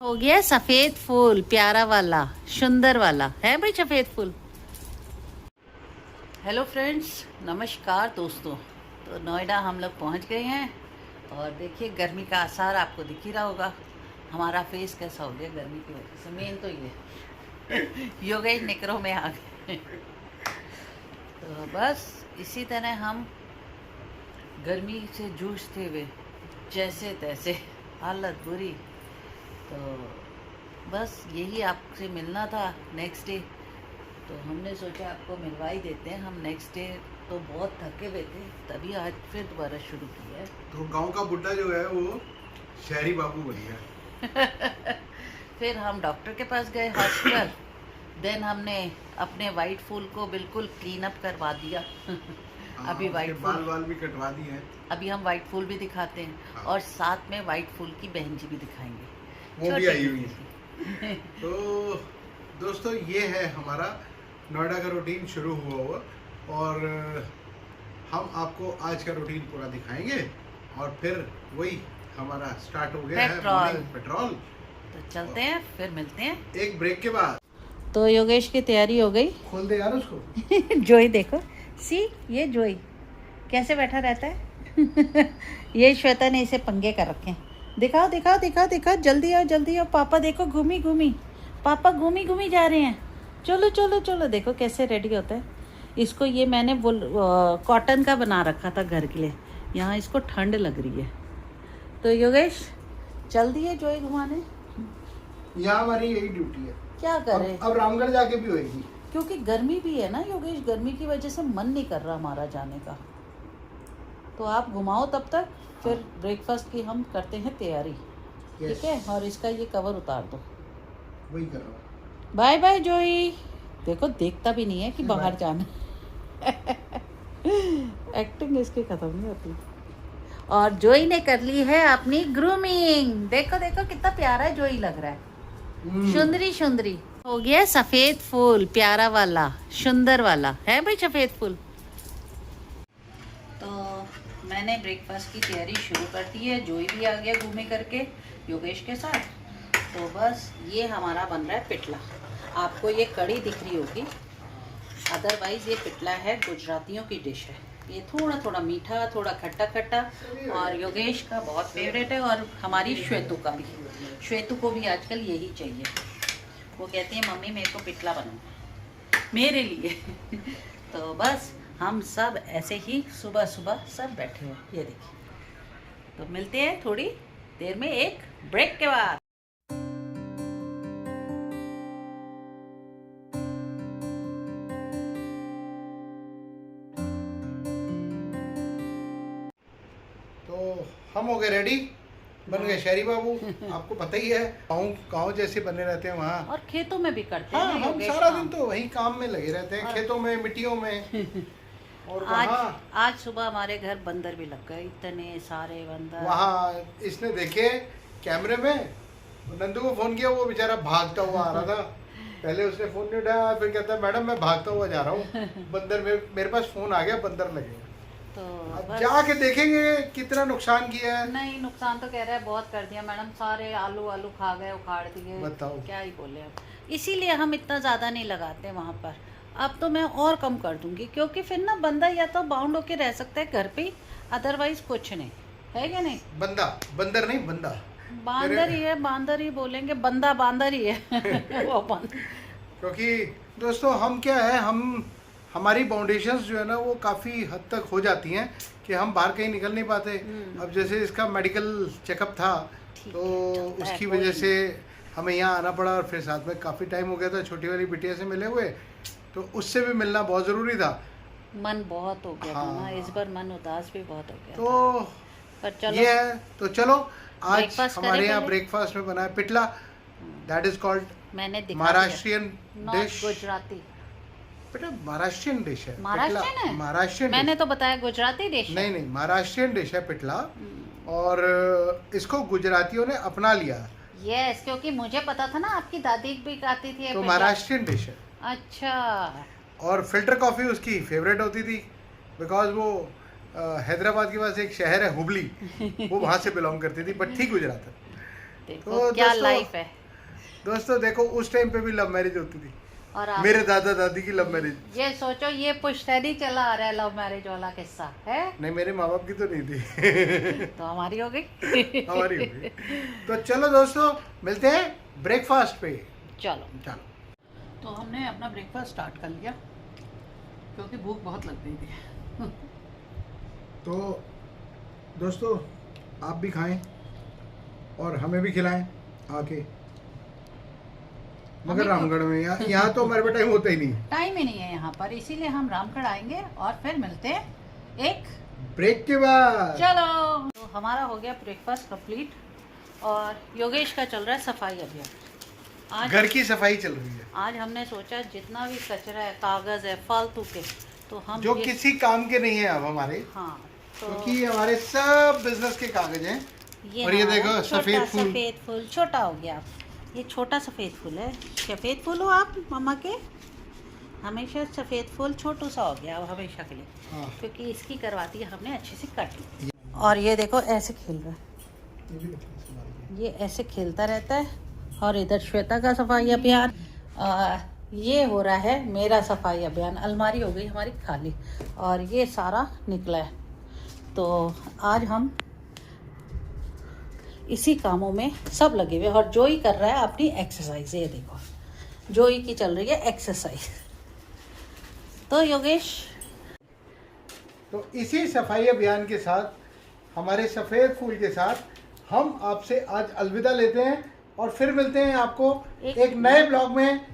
हो गया सफेद फूल, प्यारा वाला, सुंदर वाला है भाई सफेद फूल। हेलो फ्रेंड्स, नमस्कार दोस्तों। तो नोएडा हम लोग पहुंच गए हैं और देखिए गर्मी का आसार आपको दिख ही रहा होगा। हमारा फेस कैसा हो गया गर्मी की वजह से। मेन तो ये योगेश निकरों में आ गए। तो बस इसी तरह हम गर्मी से जूझते हुए जैसे तैसे, हालत बुरी। तो बस यही आपसे मिलना था नेक्स्ट डे, तो हमने सोचा आपको मिलवा ही देते हैं। हम नेक्स्ट डे तो बहुत थके हुए थे, तभी आज फिर दोबारा शुरू किया है। तो गांव का बुड्ढा जो है वो शहरी बाबू बन गया। फिर हम डॉक्टर के पास गए हॉस्पिटल। देन हमने अपने वाइट फूल को बिल्कुल क्लीन अप करवा दिया। अभी वाइट बाल भी कटवा दिए हैं। अभी हम वाइट फूल भी दिखाते हैं। हाँ। और साथ में वाइट फूल की बहन जी भी दिखाएंगे, वो भी आई हुई है। तो दोस्तों ये है हमारा नोएडा का रूटीन शुरू हुआ और हम आपको आज का रूटीन पूरा दिखाएंगे और फिर वही हमारा स्टार्ट हो गया है पेट्रोल। तो चलते हैं, फिर मिलते हैं एक ब्रेक के बाद। तो योगेश की तैयारी हो गई। खोल दे यार उसको। जोई देखो, सी ये जोई कैसे बैठा रहता है। ये श्वेता ने इसे पंगे कर रखे हैं। दिखाओ दिखाओ दिखाओ दिखाओ, जल्दी आओ जल्दी आओ। पापा देखो घूमी घूमी, पापा घूमी घूमी जा रहे हैं। चलो चलो चलो, देखो कैसे रेडी होता है। इसको ये मैंने कॉटन का बना रखा था घर के लिए। यहाँ इसको ठंड लग रही है। तो योगेश चल दिए जोई घुमाने। यहाँ हमारी यही ड्यूटी है। क्या करें, अब रामगढ़ जाके भी होगी क्योंकि गर्मी भी है ना योगेश। गर्मी की वजह से मन नहीं कर रहा हमारा जाने का। तो आप घुमाओ तब तक, फिर ब्रेकफास्ट की हम करते हैं तैयारी। ठीक है, और इसका ये कवर उतार दो। वही कर रहा हूँ। बाय बाय जोई। देखो देखता भी नहीं है कि बाहर जाना। एक्टिंग इसकी खत्म नहीं होती। और जोई ने कर ली है अपनी ग्रूमिंग। देखो देखो कितना प्यारा जोई लग रहा है। सुंदरी सुंदरी हो गया सफेद फूल, प्यारा वाला, सुंदर वाला है भाई सफेद फूल। तो मैंने ब्रेकफास्ट की तैयारी शुरू कर दी है। जोई भी आ गया घूमे करके योगेश के साथ। तो बस ये हमारा बन रहा है पिटला। आपको ये कड़ी दिख रही होगी, अदरवाइज़ ये पिटला है, गुजरातियों की डिश है। ये थोड़ा थोड़ा मीठा, थोड़ा खट्टा खट्टा, और योगेश का बहुत फेवरेट है और हमारी श्वेतु का भी। श्वेतु को भी आजकल यही चाहिए। वो कहती है मम्मी मेरे को पिटला बनाओ मेरे लिए। तो बस हम सब ऐसे ही सुबह सुबह सब बैठे हैं, ये देखिए। तो मिलते हैं थोड़ी देर में एक ब्रेक के बाद। तो हम हो गए रेडी, बन गए शहरी बाबू। आपको पता ही है गाँव जैसे बने रहते हैं वहाँ। और खेतों में भी करते हैं हाँ, ना हम योगेश सारा काम। दिन तो वही काम में लगे रहते हैं, खेतों में, मिट्टियों में। और आज सुबह हमारे घर बंदर भी लग गए, इतने सारे बंदर। वहाँ इसने देखे कैमरे में, नंदू को फोन किया, वो बेचारा भागता हुआ आ रहा था। पहले उसने फोन नहीं उठाया, फिर कहता है मैडम मैं भागता हुआ जा रहा हूँ, बंदर मेरे पास फोन आ गया, बंदर लगे। तो अब जाके देखेंगे कितना नुकसान किया है। नहीं, नुकसान तो कह रहा है बहुत कर दिया मैडम, सारे आलू खा गए, उखाड़ दिए। बताओ क्या ही बोले अब। इसीलिए हम इतना ज़्यादा नहीं लगाते वहाँ पर। अब तो मैं और कम कर दूंगी, क्योंकि फिर ना बंदा या तो बाउंड होके रह सकता है घर पे, अदरवाइज कुछ नहीं है। क्या नहीं, बंदर नहीं, बंदा बांदर ही है, बांदर ही बोलेंगे, बंदा बांदर ही है। वो बंद। क्योंकि दोस्तों हम क्या है, हमारी बाउंडेशंस जो है ना वो काफ़ी हद तक हो जाती हैं कि हम बाहर कहीं निकल नहीं पाते। अब जैसे इसका मेडिकल चेकअप था, तो उसकी वजह से हमें यहाँ आना पड़ा, और फिर साथ में काफ़ी टाइम हो गया था छोटी वाली बिटिया से मिले हुए, तो उससे भी मिलना बहुत ज़रूरी था। मन बहुत हो गया था ना हाँ। इस बार, मन उदास भी बहुत हो गया तो पर चलो ये है। तो चलो आज ब्रेकफास्ट हमारे यहाँ करें ब्रेकफास्ट में बना है पिटला। दैट इज कॉल्ड मैंने दिखा महाराष्ट्रियन दिया। डिश। गुजराती, बेटा महाराष्ट्रियन डिश है महाराष्ट्रियन पिटला। है? महाराष्ट्रियन मैंने तो बताया गुजराती डिश है। नहीं महाराष्ट्रियन डिश है पिटला, और इसको गुजरातियों ने अपना लिया। यस, क्योंकि मुझे पता था ना आपकी दादी भी खाती थी। तो महाराष्ट्रियन डिश है। अच्छा। और फिल्टर कॉफ़ी उसकी फेवरेट होती थी, बिकॉज वो हैदराबाद के पास एक शहर है हुबली, वो वहाँ से बिलोंग करती थी, बट थी गुजरात है। देखो तो क्या दोस्तों- लाइफ है। दोस्तों देखो उस टाइम पे भी लव मैरिज होती थी, और आप मेरे दादा दादी की लव मैरिज। ये सोचो, ये पुश्तैनी चला आ रहा है लव मैरिज वाला किस्सा है। नहीं, मेरे माँ बाप की तो नहीं थी। तो हमारी हो गई। हमारी हो गई। तो चलो दोस्तों, मिलते हैं ब्रेकफास्ट पे। चलो। चलो। तो हमने अपना ब्रेकफास्ट स्टार्ट कर लिया क्योंकि भूख बहुत लग गई थी। तो दोस्तों आप भी खाएं और हमें भी खिलाएं आके। मगर रामगढ़ में यहाँ तो हमारे पे टाइम होता ही नहीं, टाइम ही नहीं है यहाँ पर, इसीलिए हम रामगढ़ आएंगे और फिर मिलते हैं एक ब्रेक के बाद। चलो। तो हमारा हो गया ब्रेकफास्ट कंप्लीट और योगेश का चल रहा है सफाई अभियान। आज घर की सफाई चल रही है, आज हमने सोचा जितना भी कचरा है, कागज है फालतू के, तो हम जो किसी काम के नहीं है अब हमारे, हाँ तो क्योंकि हमारे सब बिजनेस के कागज हैं। और ये हमारा देखो छोटा सफेद फूल। सफेद फूल छोटा हो गया। ये छोटा सफेद फूल है। सफेद फूल हो आप मम्मा के, हमेशा सफेद फूल छोटू सा हो गया अब हमेशा के लिए, हाँ। क्योंकि इसकी करवाती है हमने अच्छे से कट ली। और ये देखो ऐसे खेल रहा है, ये ऐसे खेलता रहता है। और इधर श्वेता का सफाई अभियान, ये हो रहा है मेरा सफाई अभियान। अलमारी हो गई हमारी खाली और ये सारा निकला है। तो आज हम इसी कामों में सब लगे हुए। और जोई कर रहा है अपनी एक्सरसाइज। ये देखो जोई की चल रही है एक्सरसाइज। तो योगेश, तो इसी सफाई अभियान के साथ, हमारे सफेद फूल के साथ, हम आपसे आज अलविदा लेते हैं और फिर मिलते हैं आपको एक नए ब्लॉग में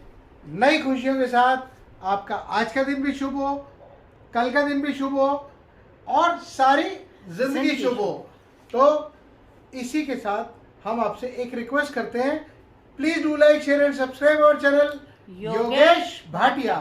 नई खुशियों के साथ। आपका आज का दिन भी शुभ हो, कल का दिन भी शुभ हो और सारी जिंदगी शुभ हो। तो इसी के साथ हम आपसे एक रिक्वेस्ट करते हैं, please do like share and subscribe our channel Yogesh Bhatia.